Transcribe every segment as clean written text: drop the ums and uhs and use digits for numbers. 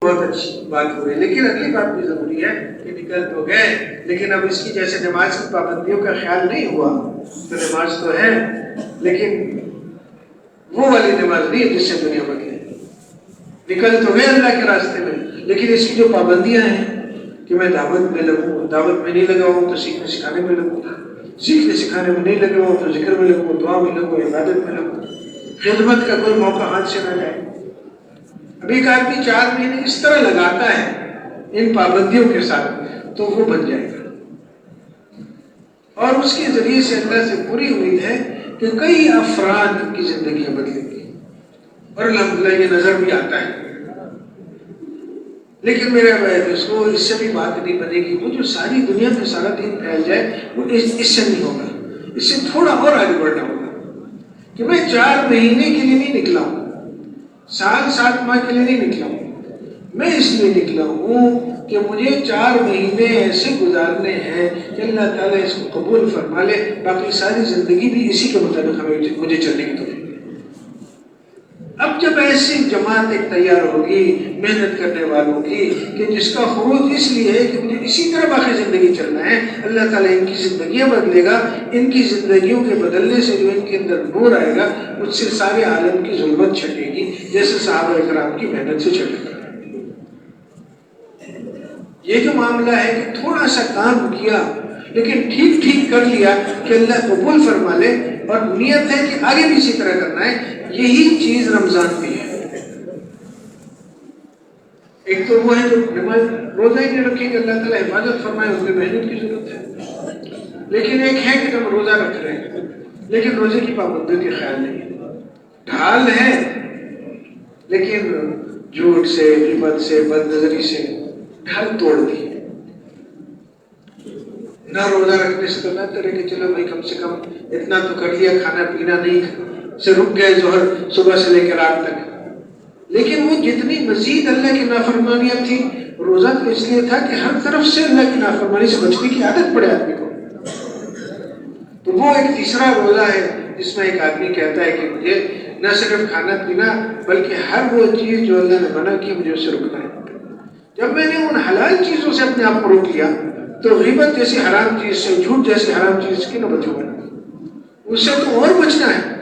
بہت اچھی بات ہو رہی ہے، لیکن اگلی بات بھی ضروری ہے کہ نکل تو گئے لیکن اب اس کی جیسے نماز کی پابندیوں کا خیال نہیں ہوا تو نماز تو ہے لیکن وہ والی نماز نہیں ہے جس سے دنیا بدلے. نکل تو گئے اللہ کے راستے میں لیکن اس کی جو پابندیاں ہیں کہ میں دعوت میں لگوں، دعوت میں نہیں لگا ہوں تو سیکھنے سکھانے میں لگوں، سیکھنے سکھانے میں نہیں لگا ہوں تو ذکر میں لگوں، دعا میں لگوں، عبادت میں لگوں، خدمت کا کوئی موقع ہاتھ سے نہ جائے. اب ایک آدمی 4 مہینے اس طرح لگاتا ہے ان پابندیوں کے ساتھ تو وہ بن جائے گا اور اس کے ذریعے سے اللہ سے پوری امید ہے کہ کئی افراد کی زندگیاں بدلیں گی اور الحمدللہ یہ نظر بھی آتا ہے. لیکن میرے بھائی دوستو اس سے بھی بات نہیں بنے گی. وہ جو ساری دنیا میں سارا دین پھیل جائے وہ اس سے نہیں ہوگا. اس سے تھوڑا اور آگے بڑھنا ہوگا کہ میں 4 مہینے کے لیے نہیں نکلا ہوں، سال 7 ماہ کے لیے نہیں نکلا ہوں. میں اس لیے نکلا ہوں کہ مجھے 4 مہینے ایسے گزارنے ہیں کہ اللہ تعالیٰ اس کو قبول فرما لے، باقی ساری زندگی بھی اسی کے مطابق مجھے چلنے کی توفیق. اب جب ایسی جماعت ایک تیار ہوگی محنت کرنے والوں کی کہ جس کا خروج اس لیے ہے کہ مجھے اسی طرح باقی زندگی چلنا ہے، اللہ تعالیٰ ان کی زندگیاں بدلے گا. ان کی زندگیوں کے بدلنے سے جو ان کے اندر نور آئے گا اس سے سارے عالم کی ظلمت چھٹے گی جیسے صحابہ اکرام کی محنت سے چھٹے گا. یہ جو معاملہ ہے کہ تھوڑا سا کام کیا لیکن ٹھیک کر لیا کہ اللہ قبول فرما لے اور نیت ہے کہ آگے بھی اسی طرح کرنا ہے. یہی چیز رمضان بھی ہے. ایک تو وہ ہے جو نماز روزہ ہی نہیں رکھیں گے اللہ تعالیٰ حفاظت فرمائے، اس میں محنت کی ضرورت ہے. لیکن ایک ہے کہ ہم روزہ رکھ رہے ہیں لیکن روزے کی پابندیوں کے خیال نہیں ہے، ڈھال ہے لیکن جھوٹ سے، غیبت سے، بد نظری سے ڈھال توڑ دی. نہ روزہ رکھنے سے تو بہتر ہے کہ چلو بھائی کم سے کم اتنا تو کر لیا، کھانا پینا نہیں سے رک گئے ظہر صبح سے لے کے رات تک. لیکن وہ جتنی مزید اللہ کی نافرمانیاں تھی، روزہ تو اس لیے تھا کہ ہر طرف سے اللہ کی نافرمانی سے بچنے کی عادت پڑے آدمی کو. تو وہ ایک تیسرا روزہ ہے جس میں ایک آدمی کہتا ہے کہ مجھے نہ صرف کھانا پینا بلکہ ہر وہ چیز جو اللہ نے منع کی مجھے اسے رکنا ہے. جب میں نے ان حلال چیزوں سے اپنے آپ کو روک لیا تو غیبت جیسی حرام چیز سے، جھوٹ جیسی حرام چیز کی نہ بچوں گا، اس سے تو اور بچنا ہے.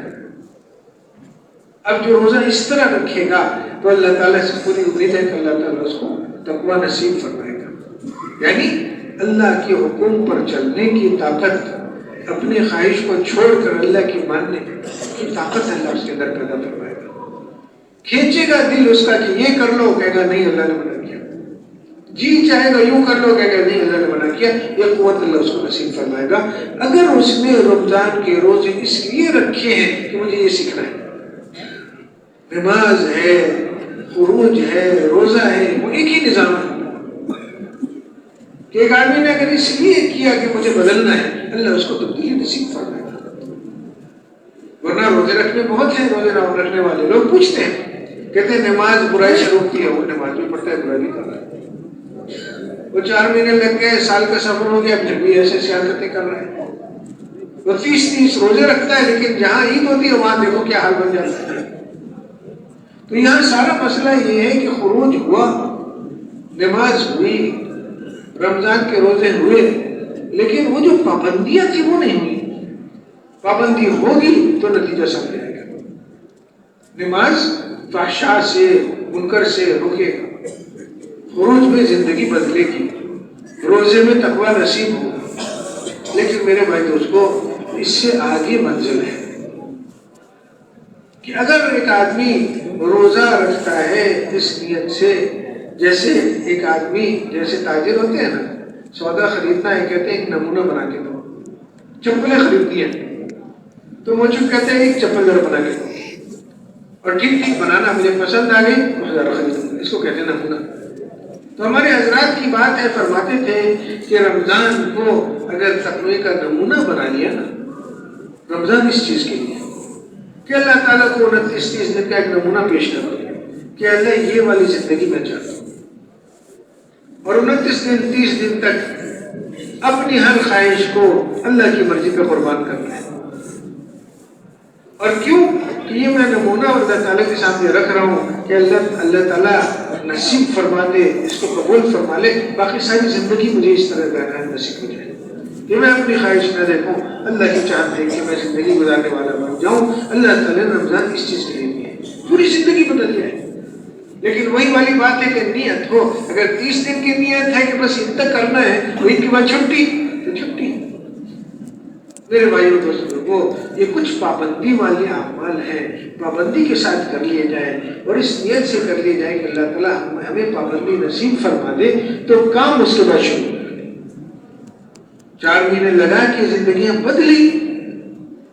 اب جو روزہ اس طرح رکھے گا تو اللہ تعالیٰ سے پوری امید ہے کہ اللہ تعالیٰ اس کو تقویٰ نصیب فرمائے گا. یعنی اللہ کے حکم پر چلنے کی طاقت، اپنی خواہش کو چھوڑ کر اللہ کی ماننے کی طاقت اللہ اس کے اندر پیدا فرمائے گا. کھینچے گا دل اس کا کہ یہ کر لو، کہے گا نہیں اللہ نے منع کیا. جی چاہے گا یوں کر لو، کہے گا نہیں اللہ نے منع کیا. یہ قوت اللہ اس کو نصیب فرمائے گا. اگر اس نے رمضان کے روزے اس لیے رکھے ہیں کہ مجھے یہ سیکھنا ہے، نماز ہے، خروج ہے، روزہ ہے، وہ ایک ہی نظام ہے کہ ایک آدمی نے اگر اس لیے کیا کہ مجھے بدلنا ہے، اللہ اس کو تبدیلی نصیب فرمائے گا. ورنہ روزے رکھنے بہت ہیں، روزے رکھنے والے لوگ پوچھتے ہیں، کہتے ہیں نماز برائی سے روکتی ہے. وہ نماز بھی پڑھتا ہے، برائی بھی کر رہا ہے. وہ 4 مہینے لگ گئے، سال کا سفر ہو گیا، اب جب بھی ایسے سیاستیں کر رہے ہیں. وہ 30 روزے رکھتا ہے لیکن جہاں عید ہوتی ہے وہاں دیکھو کیا حال بن جاتا ہے. تو یہاں سارا مسئلہ یہ ہے کہ خروج ہوا، نماز ہوئی، رمضان کے روزے ہوئے، لیکن وہ جو پابندیاں تھی وہ نہیں ہوئی. پابندی ہوگی تو نتیجہ سامنے آئے گا. نماز فحشاء سے، منکر سے روکے گا، خروج میں زندگی بدلے گی، روزے میں تقویٰ نصیب ہوگا. لیکن میرے بھائی دوستو اس سے آگے منزل ہے کہ اگر ایک آدمی روزہ رکھتا ہے اس نیت سے، جیسے ایک آدمی جیسے تاجر ہوتے ہیں نا، سودا خریدنا ہے، کہتے ہیں ایک نمونہ بنا کے دو. چپلیں خریدتی ہیں تو وہ چپ کہتے ہیں ایک چپل ذرا بنا کے دو، اور ٹھیک بنانا مجھے پسند آ گئی تو ذرا خریدوں گا. اس کو کہتے ہیں نمونہ. تو ہمارے حضرات کی بات ہے، فرماتے تھے کہ رمضان کو اگر تقوی کا نمونہ بنا لیا نا، رمضان اس چیز کے لیے کہ اللہ تعالیٰ کو 29-30 دن کا ایک نمونہ پیش کر دیا کہ اللہ یہ والی زندگی میں چاہتا ہوں، اور 29-30 دن تک اپنی ہر خواہش کو اللہ کی مرضی پہ قربان کرنا ہے. اور کیوں کہ یہ میں نمونہ اللہ تعالیٰ کے سامنے رکھ رہا ہوں کہ اللہ تعالیٰ نصیب فرما دے، اس کو قبول فرما لے، باقی ساری زندگی مجھے اس طرح رہنا نصیب ہو جائے کہ میں اپنی خواہش نہ دیکھوں، اللہ کی چاہت ہے کہ میں زندگی گزارنے والا بن جاؤں۔ اللہ تعالیٰ نے رمضان اس چیز کے لیے دی ہے، پوری زندگی بدل جائے۔ لیکن وہی والی بات ہے کہ نیت ہو، اگر 30 دن کی نیت ہے کہ بس اتنا کرنا ہے، وہ ان کے بعد چھٹی تو چھٹی۔ میرے بھائیوں دوستوں، وہ یہ کچھ پابندی والے اعمال ہیں، پابندی کے ساتھ کر لیے جائیں اور اس نیت سے کر لیے جائیں کہ اللہ تعالیٰ ہمیں پابندی نصیب فرما دے، تو کام اس کے بعد شروع۔ 4 مہینے لگا کہ زندگیاں بدلی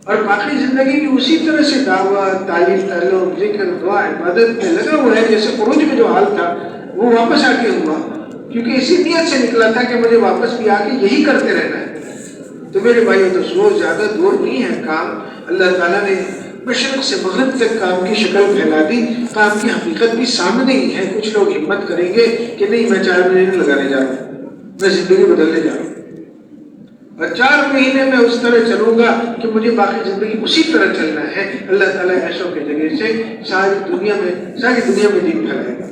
اور باقی زندگی بھی اسی طرح سے دعوت، تعلیم، تعلم، ذکر، دعا، عبادت میں لگا ہوا ہے جیسے عروج میں جو حال تھا وہ واپس آ کے ہوا، کیونکہ اسی نیت سے نکلا تھا کہ مجھے واپس بھی آ کے یہی کرتے رہنا ہے۔ تو میرے بھائیوں دوستوں، زیادہ دور نہیں ہے کام، اللہ تعالیٰ نے مشرق سے مغرب تک کام کی شکل پھیلا دی، کام کی حقیقت بھی سامنے ہی ہے۔ کچھ لوگ ہمت کریں گے کہ نہیں میں 4 مہینے لگانے جا رہا ہوں، میں زندگی بدلنے جا رہا ہوں، اور 4 مہینے میں اس طرح چلوں گا کہ مجھے باقی زندگی اسی طرح چلنا ہے۔ اللہ تعالیٰ ایسوں کے ذریعے سے ساری دنیا میں دین پھیلائے گا۔